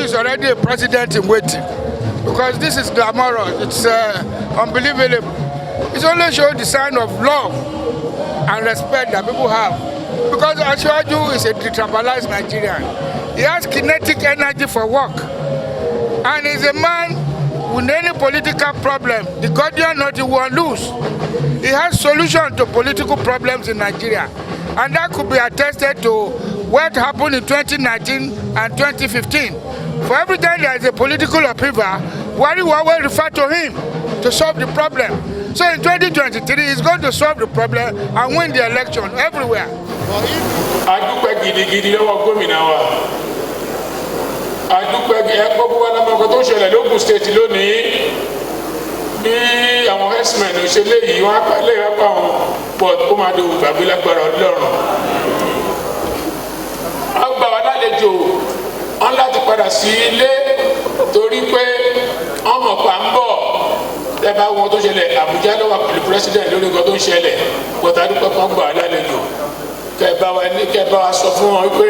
is already a president in waiting, because this is glamorous. It's unbelievable. It only shows the sign of love and respect that people have. Because Asiwaju is a detribalized Nigerian. He has kinetic energy for work. And he's a man with any political problem, the guardian not he won't lose. He has solution to political problems in Nigeria. And that could be attested to what happened in 2019 and 2015. For every time there is a political upheaval, Wari will refer to him to solve the problem. So in 2023, he's going to solve the problem and win the election everywhere. Adúpẹ́ gidigidi lọ́wọ́ gómìnà wa. Adúpẹ́ gbogbo wa lọ́mọ tó ṣẹlẹ̀ l'Ógùn State lónìí. Bí àwọn herdsmen ṣe léyìí wọ́n á lè rápá wọn pọ̀ kó máa do gbàgbé lágbára Ọlọ́run. A gbà wá lálejò wọ́n láti padà sí ilé torí pé wọ́n mọ̀ pa ń bọ̀. Tẹ́bá wọn tó ṣẹlẹ̀ Àbújá lọ́wọ́ pẹ̀lú president lórí nǹkan tó ń ṣẹlẹ̀ pọ̀tà dúpẹ́ kan gbà wá lálejò. Kẹ́ bá wa sọ fún wọn pé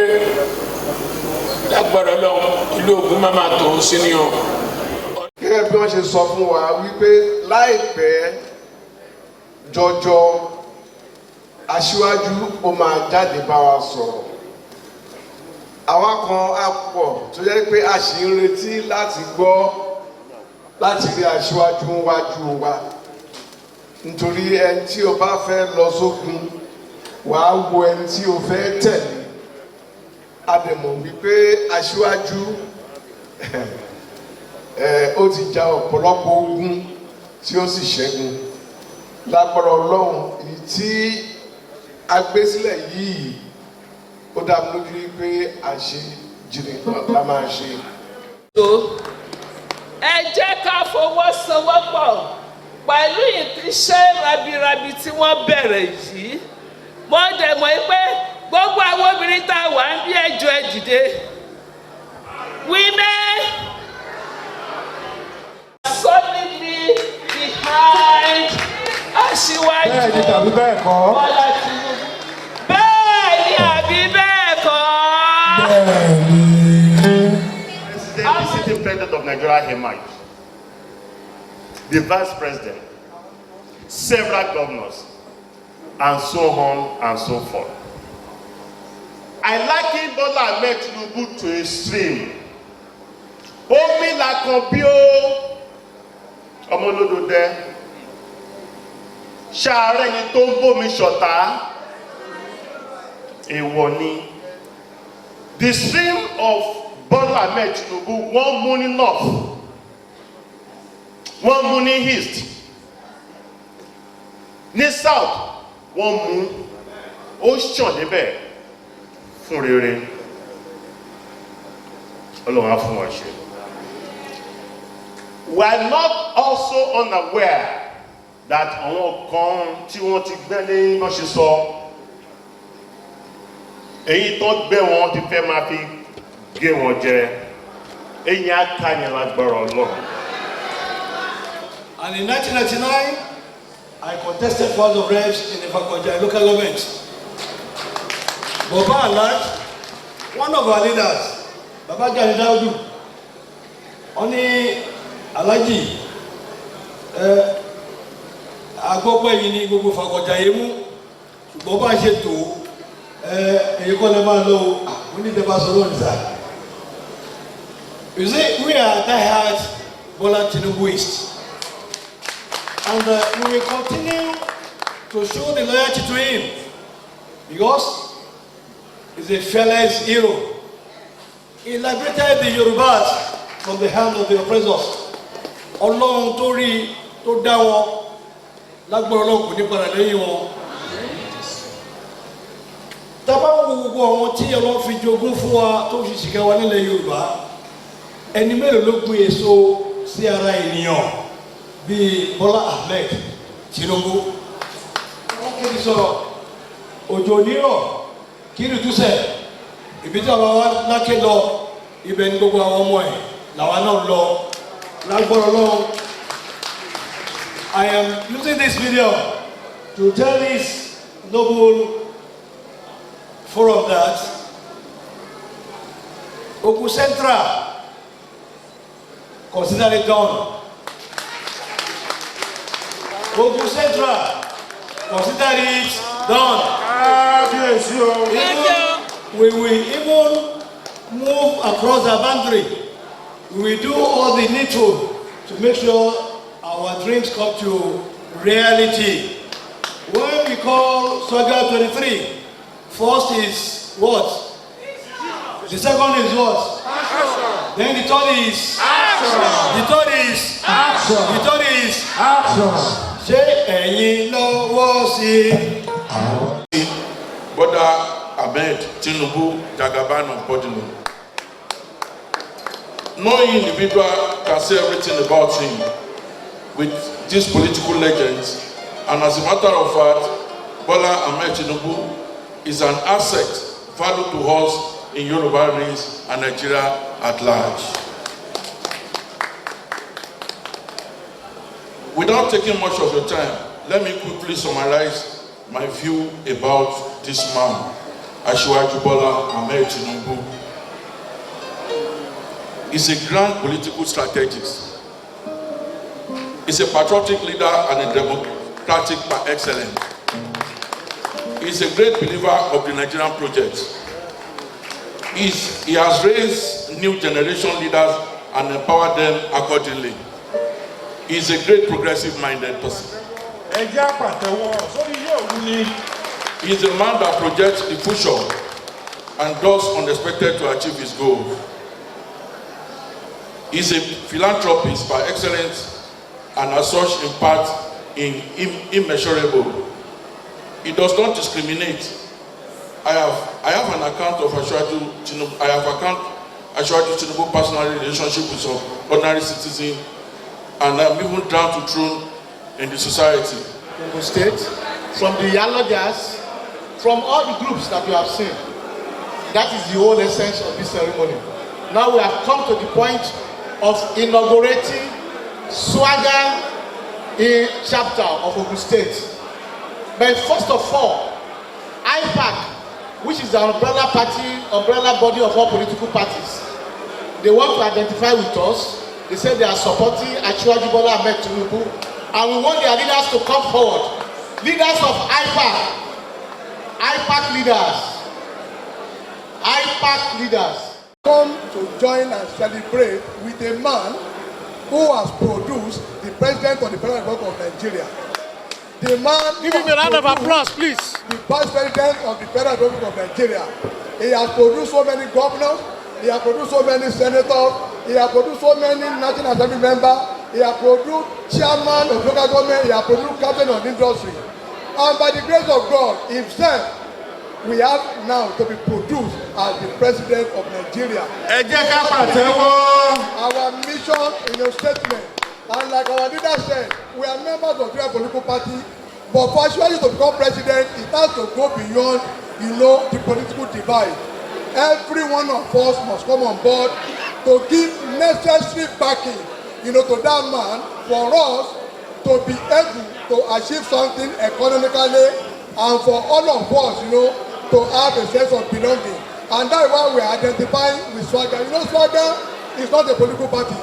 lágbára Ọlọ́run ìlú Ògùn máa tó sí ni o. Gẹ́gẹ́ bí wọ́n ṣe sọ fún wa wípé láìpẹ́ jọjọ Aṣíwájú ó máa jáde bá wa sọ̀rọ̀. Àwa kan á pọ̀ tó jẹ́ pé a ṣì ń retí láti gbọ́ láti rí Aṣíwájú wájú wa. Nítorí ẹni tí o bá fẹ́ lọ sógun wàá wo ẹni tí o fẹ́ tẹ̀lé. A dẹ̀ mọ̀ wípé Aṣíwájú ó ti jà ọ̀pọ̀lọpọ̀ ogun tí ó sì ṣẹ́gun. Lágbára Ọlọ́run èyí tí a gbé sílẹ̀ yìí ó dá mi lójú pé àṣẹ jìnnà la máa ṣe. Ẹ jẹ́ ká fọwọ́sowọ́pọ̀ pẹ̀lú iṣẹ́ rabirabi tí wọ́n bẹ̀rẹ̀ yìí. Mo dẹ̀ mọ̀ pé gbogbo àwọn obìnrin tá a wà ń bí ẹjọ́ ẹ dìde. Women solidly behind Aṣíwájú Bọ́lá Tinubu. Bẹ́ẹ̀ ni àbí bẹ́ẹ̀ kọ́? The sitting president of Nigeria, Hemai, the vice president, several governors, and so on and so forth. I liken Bola Ahmed Tinubu to a stream. Omi la kan bí ó ọmọ olódò dẹ. Ṣàárẹ̀ ni tó ń bómi ṣọ̀tá. Èèwọ̀ ni. The stream of Bola Ahmed Tinubu wọ́n mú ní north, wọ́n mú ní east, ní south wọ́n mú ó ṣàn níbẹ̀ fún rere. Ọlọ́run á fún wa ṣe. We are not also unaware that àwọn kan tí wọ́n ti gbẹ́lé wọ́n ṣe sọ èyí tó gbé wọn ti fẹ́ máa fi gé wọn jẹ èyí á ká yẹn lágbára Ọlọ́run. And in 1999, I contested for House of Reps in the Ifakoja local government. But by and large, one of our leaders, Baba Gani Daudu, only Alhaji, agbọ́pọ̀ yìí ní gbogbo Ifakoja yìí mú, ṣùgbọ́n bá ṣe tó, èyí kọ́ lè máa lọ, we need the Barcelona side. You see, we are diehard Bola Tinubuists. And we will continue to show the loyalty to him because he's a fearless hero. He liberated the Yorubas from the hand of the oppressors. Ọlọ́run tó rí tó dá wọn lágbára Ọlọ́run kò ní padà lẹ́yìn wọn. Tábà ń wo gbogbo àwọn tí Ọlọ́run fi jogún fún wa tó fi ṣìkẹ́ wa nílẹ̀ Yorùbá, ẹni mélòó ló gbé èso sí ara ènìyàn bí Bola Ahmed Tinubu. Wọ́n kéde sọ̀rọ̀ òjò onírọ̀ kí ni túsẹ̀ ibi tí àwọn wa lákè lọ ibẹ̀ ní gbogbo àwọn ọmọ ẹ̀ làwọn náà lọ lágbọ́rọ̀ lọ́wọ́. I am using this video to tell this noble forum that Ogun Central consider it done. Ogun Central, consider it done. We will even move across the boundary. We will do all the needful to make sure our dreams come to reality. When we call Swagger 23, first is what? The second is what? Action. Then the third is? Action. The third is? Action. The third is? Action. Ṣé ẹ̀yin lọ́wọ́ sí? Bola Ahmed Tinubu Jagaban of Bodilo. No individual can say everything about him with these political legends, and as a matter of fact, Bola Ahmed Tinubu is an asset valued to us in Yoruba race and Nigeria at large. Without taking much of your time, let me quickly summarize my view about this man, Asiwaju Bola Ahmed Tinubu. He's a grand political strategist. He's a patriotic leader and a democratic par excellence. He's a great believer of the Nigerian project. He has raised new generation leaders and empowered them accordingly. He's a great progressive-minded person. He's a man that projects the future and does unexpected to achieve his goal. He's a philanthropist by excellence and as such impact in immeasurable. He does not discriminate. I have an account of Asiwaju Tinubu. I have account Asiwaju Tinubu personal relationship with some ordinary citizen, and I'm even down to throne in the society. In the state, from the Yalojas, from all the groups that you have seen, that is the whole essence of this ceremony. Now we have come to the point of inaugurating Swagger a chapter of Ogun State. But first of all, IPAC, which is the umbrella body of all political parties, they want to identify with us. They say they are supporting Asiwaju Bola Ahmed Tinubu, and we want their leaders to come forward. Leaders of IPAC leaders. Come to join and celebrate with a man who has produced the President of the Federal Republic of Nigeria. The man Give him a round of applause, please. The Vice President of the Federal Republic of Nigeria. He has produced so many governors, he has produced so many senators, he has produced so many National Assembly members, he has produced chairman of local government, he has produced captain of industry. And by the grace of God himself, we have now to be produced as the President of Nigeria. Our mission in your statement, and like our leader said, we are members of three political parties, but for Asiwaju to become president, it has to go beyond, the political divide. Every one of us must come on board to give necessary backing, to that man for us to be able to achieve something economically, and for all of us, to have a sense of belonging. And that's why we are identifying with Swagger. Swagger is not a political party.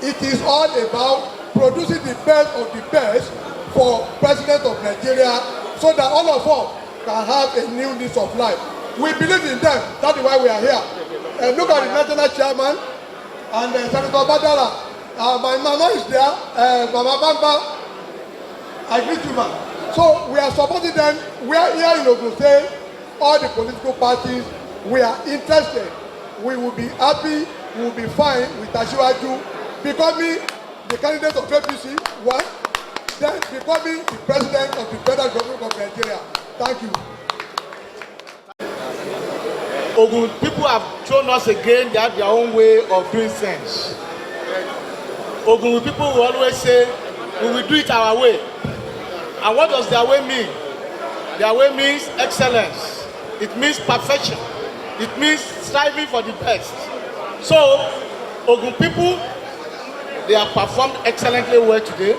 It is all about producing the best of the best for President of Nigeria, so that all of us can have a new lease of life. We believe in them. That is why we are here. Look at the national chairman and Senator Badara. My mama is there. Mama Bamba. I greet you, man. So we are supporting them. We are here in Ogun State. All the political parties, we are interested. We will be happy. We will be fine with Asiwaju becoming the candidate of APC, one, then becoming the president of the Federal Republic of Nigeria. Thank you. Ogun people have shown us again they have their own way of doing things. Ogun people will always say, we will do it our way. And what does their way mean? Their way means excellence. It means perfection. It means striving for the best. So, Ogun people, they have performed excellently well today,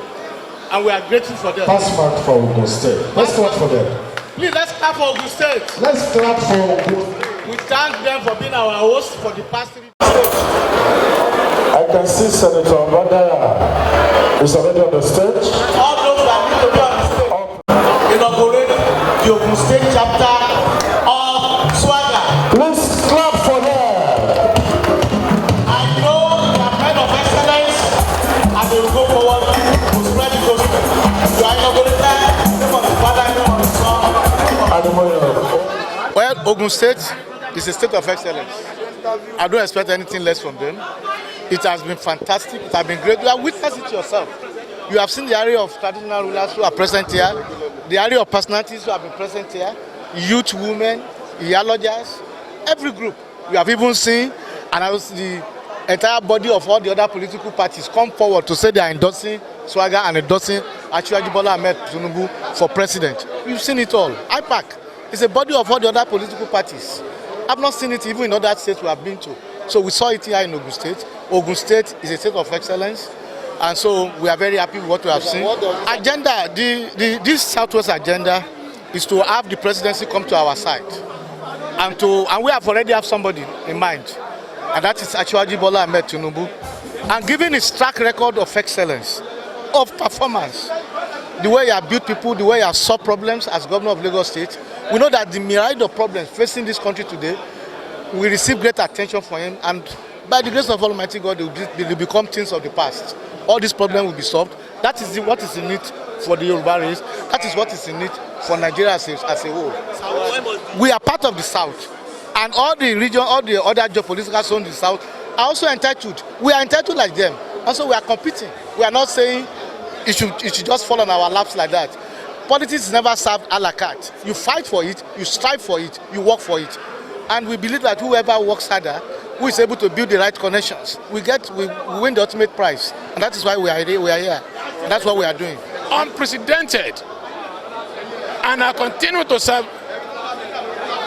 and we are grateful for them. Pass mark for Ogun State. Let's clap for them. Please, let's clap for Ogun State. Let's clap for Ogun. We thank them for being our host for the past 3 days. I can see Senator Badaya is already on the stage. All those that need to be on the stage. Inaugurate the Ogun State chapter of Swagger. Please clap for them. I know they are men of excellence and they will go forward to spread the gospel. You are inaugurated in the name of the Father, in the name of the Son, and the Holy Spirit. Well, Ogun State is a state of excellence. I don't expect anything less from them. It has been fantastic. It has been great. You have witnessed it yourself. You have seen the area of traditional rulers who are present here, the area of personalities who have been present here, youth, women, iyalojas, every group. You have even seen, and the entire body of all the other political parties come forward to say they are endorsing Swagger and endorsing Asiwaju Bola Ahmed Tinubu for president. You've seen it all. IPAC is a body of all the other political parties. I've not seen it even in other states we have been to. So we saw it here in Ogun State. Ogun State is a state of excellence, and so we are very happy with what we have seen. Agenda, this Southwest agenda is to have the presidency come to our side, and we have already have somebody in mind, and that is Asiwaju Bola Ahmed Tinubu. And given his track record of excellence, of performance, the way he has built people, the way he has solved problems as governor of Lagos State, we know that the myriad of problems facing this country today will receive great attention from him, and by the grace of Almighty God, they will become things of the past. All these problems will be solved. That is what is in it for the Yoruba race. That is what is in it for Nigeria as a whole. We are part of the South, and all the region, all the other geopolitical zones in the South are also entitled. We are entitled like them. Also, we are competing. We are not saying it should just fall on our laps like that. Politics is never served a la carte. You fight for it, you strive for it, you work for it. And we believe that whoever works harder, who is able to build the right connections, we win the ultimate prize. And that is why we are here. And that's what we are doing. Unprecedented. And I continue to serve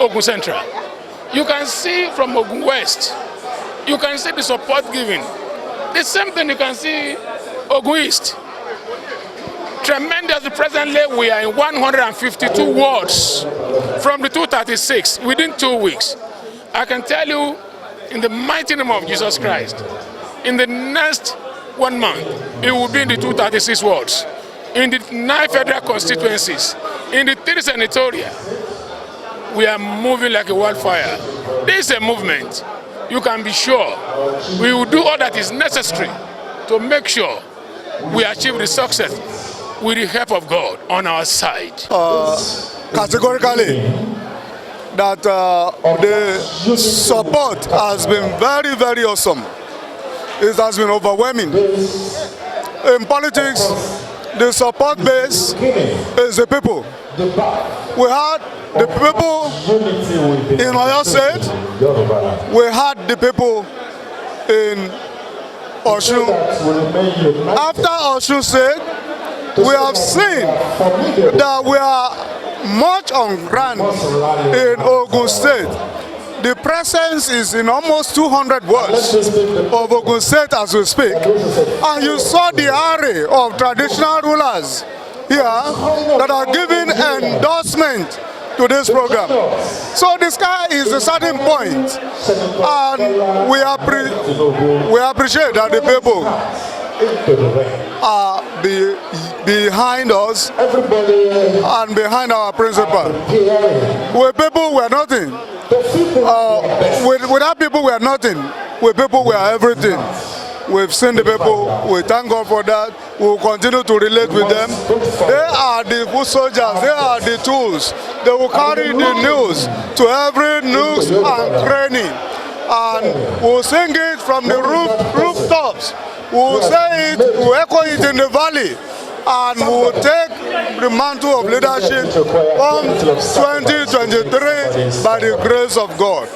Ogun Central. You can see from Ogun West, you can see the support given. The same thing you can see Ogun East. Tremendous. Presently, we are in 152 wards from the 236 within 2 weeks. I can tell you, in the mighty name of Jesus Christ, in the next 1 month, it will be in the 236 wards, in the 9 federal constituencies, in the 3 senatorial. We are moving like a wildfire. This is a movement. You can be sure we will do all that is necessary to make sure we achieve the success with the help of God on our side. Categorically, that the support has been very, very awesome. It has been overwhelming. In politics, the support base is the people. We had the people in Oyo State, we had the people in Osun. After Osun State, we have seen that we are much on ground in Ogun State. The presence is in almost 200 wards of Ogun State as we speak. And you saw the array of traditional rulers here that are giving endorsement to this program. So the sky is a certain point, and we appreciate that the people are behind us and behind our principle. With people we are nothing. Without people we are nothing. With people we are everything. We've seen the people, we thank God for that. We will continue to relate with them. They are the foot soldiers, they are the tools. They will carry the news to every nook and cranny. And we'll sing it from the rooftops. We'll say it, we'll echo it in the valley. And we'll take the mantle of leadership from 2023 by the grace of God.